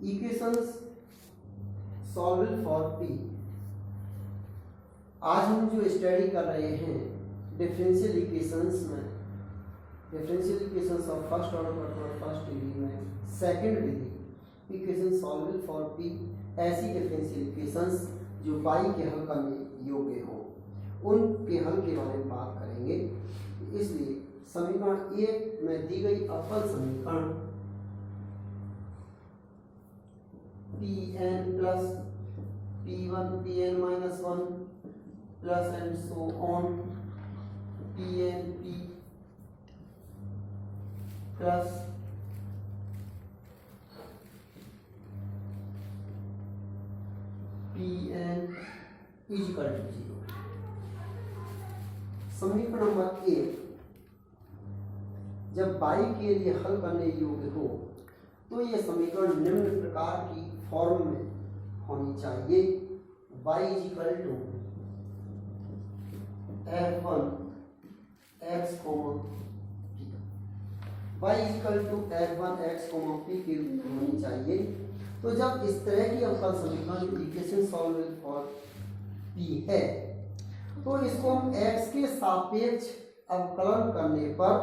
Equations solve for P. आज हम जो स्टडी कर रहे हैं डिफरेंशियल इक्वेशंस में, differential equations of first order और फर्स्ट डिग्री में second degree equation solve for P, ऐसी डिफरेंशियल इक्वेशंस जो पाई के हल करने योग्य हो, उनके हल के बारे में बात करेंगे। इसलिए समीकरण एक में दी गई अवकल समीकरण Pn plus P1 Pn minus 1 plus and so on Pn P plus Pn equal to 0। समीकरण नंबर एक जब बाई के लिए हल करने योग्य हो तो यह समीकरण निम्न प्रकार की फॉर्म में होनी चाहिए। y equal to f1 x p, y equal to f1 x p के रूप में होनी चाहिए। तो जब इस तरह की अवकल समीकरण इक्वेशन सॉल्व फॉर p है तो इसको हम x के सापेक्ष अवकलन करने पर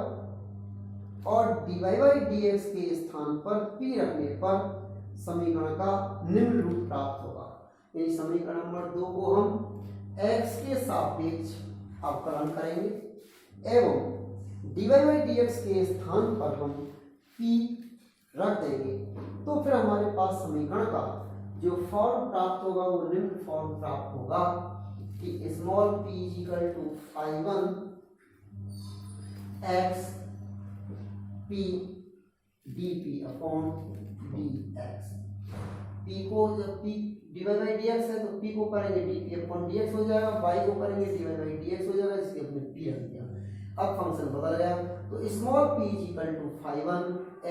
और dy बाई dx के स्थान पर p रखने पर समीकरण का निम्न रूप प्राप्त होगा। यानी समीकरण नंबर 2 को हम x के सापेक्ष अवकलन करेंगे एवं dy बाई dx के स्थान पर हम p रख देंगे, तो फिर हमारे पास समीकरण का जो फॉर्म प्राप्त होगा वो निम्न फॉर्म प्राप्त होगा कि small p equal to phi1 x p dp upon dx। p को जब p dy बाई dx है तो p को करेंगे dp अपॉन dx हो जाएगा, y को करेंगे dy बाई dx हो जाएगा, इसके अपने p रख दिया। अब फंक्शन बदल गया तो small p equal to phi1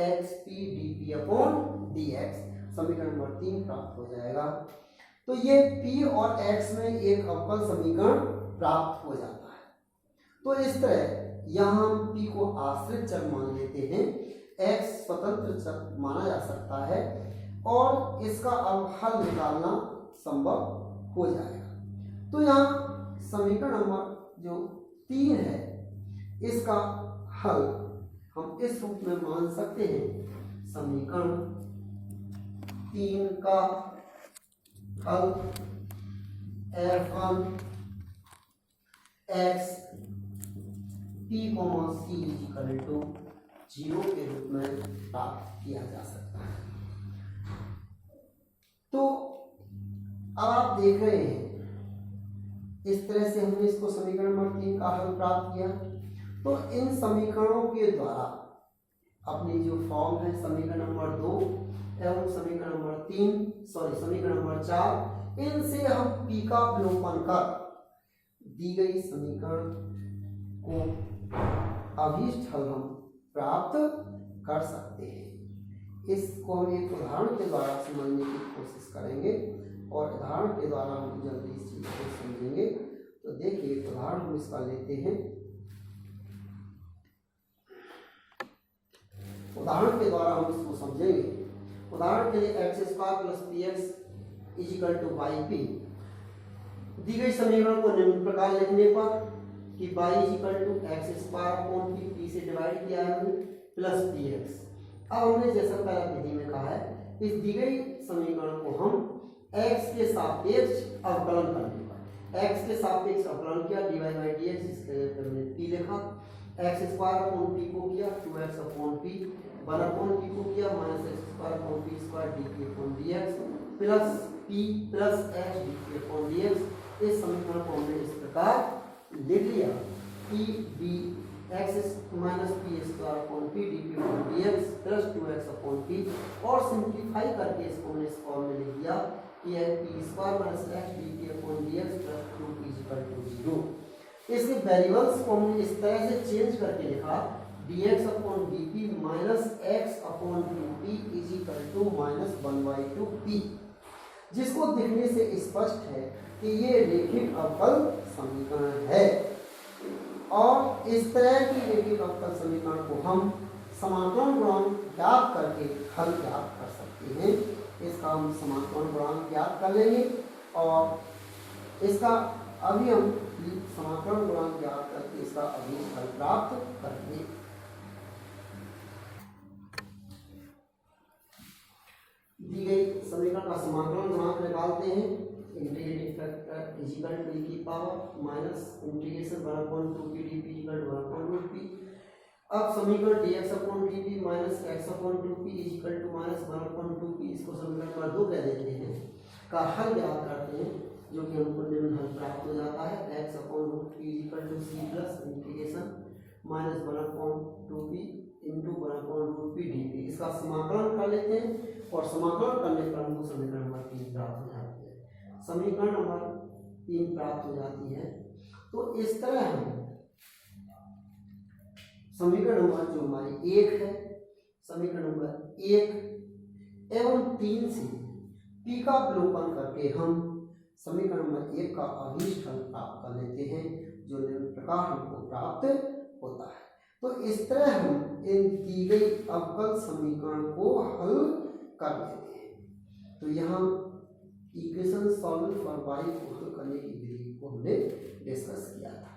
x p dp upon dx, समीकरण नंबर 3 प्राप्त हो जाएगा। तो ये p और x में एक अवकल समीकरण प्राप्त हो जाता है। तो इस तरह यहाँ हम p को आश्रित चर मान लेते हैं, x स्वतंत्र चर माना जा सकता है और इसका अब हल निकालना संभव हो जाएगा। तो यहाँ समीकरण नंबर जो 3 है इसका हल हम इस रूप में मान सकते हैं, समीकरण 3 का हल f1 x p c equal to 0 के रूप में प्राप्त किया जा सकता है। तो अब आप देख रहे हैं इस तरह से हमने इसको समीकरण नंबर 3 का हल प्राप्त किया। तो इन समीकरणों के द्वारा अपनी जो फॉर्म है समीकरण नंबर 2 एवं समीकरण नंबर 3 समीकरण नंबर 4, इनसे हम p का अवलोकन कर दी गई समीकरण को अभीष्ट हल हम प्राप्त कर सकते हैं। इसको हम एक उदाहरण के द्वारा समझने की कोशिश करेंगे और उदाहरण के द्वारा हम जल्दी इस चीज को समझेंगे। तो देखिए उदाहरण हम इसका लेते हैं। उदाहरण के द्वारा हम इसको समझेंगे। उदाहरण के लिए x square plus px equal to yp, दी गई समीकरण को निम्न प्रकार लिखने पर कि y equal to x square upon p से डिवाइड किया है प्लस px। अब हमने जैसा पहला विधि में कहा है, इस दी गई समीकरण को हम x के सापेक्ष अवकलन करने पर x के सापेक्ष अवकलन किया dy बाई dx, इसके हमने p लिखा, एक्स स्क्वायर अपॉन p को किया 2x upon p, 1 upon p को किया minus x square upon p square dp upon dx plus p plus x dp upon dx। इस समीकरण को हमने इस प्रकार लिख लिया कि d x minus p square upon p dp upon dx plus 2x upon p, और सिंप्लीफाई करके इसको हमने इस फॉर्म में लिख दिया कि यह p square minus x dp upon dx plus 2p equal to 0। इसके वेरिएबल्स को हमने इस तरह से चेंज करके लिखा dx upon dp minus x upon 2p is equal to minus 1/2p, जिसको देखने से स्पष्ट है कि ये रैखिक अवकल समीकरण है। और इस तरह की रैखिक अवकल समीकरण को हम समाकलन गुणांक ज्ञात करके हल ज्ञात कर सकते हैं। इसका हम समाकलन गुणांक ज्ञात कर लेंगे और इसका अभी हम समाकलन गुणांक ज्ञात करके इसका अभी हल प्राप्त करेंगे। दी गई समीकरण का समाकलन गुणांक निकालते हैं। Integrating factor is equal to e की power minus integration 1/2p dp equal to 1/2p। अब समीकरण dx/dt minus x/2p is equal to minus 1/2p, इसको समीकरण नंबर 2 कह देते हैं, का हल ज्ञात करते हैं, जो कि हमको निम्न हल प्राप्त हो जाता है x/2p is equal to c plus integration minus 1/2p into 1/2p dt। इसका समाकलन कर लेते हैं और समाकलन करने पर हमको समीकरण नंबर 3 प्राप्त हो जाती है। समीकरण नंबर 3 प्राप्त हो जाती है। तो इस तरह हम समीकरण नंबर जो हमारी 1 है, समीकरण नंबर 1 एवं 3 से p का विलोपन करके हम समीकरण नंबर 1 का अभीष्ट हल प्राप्त कर लेते हैं, जो निम्न प्रकार हमको प्राप्त होता है। तो इस तरह हम इन दी गई अवकल समीकरण को हल कर लेते हैं। तो यहाँ इक्वेशन सॉल्व फॉर y को हल करने की विधि को हमने डिस्कस किया था।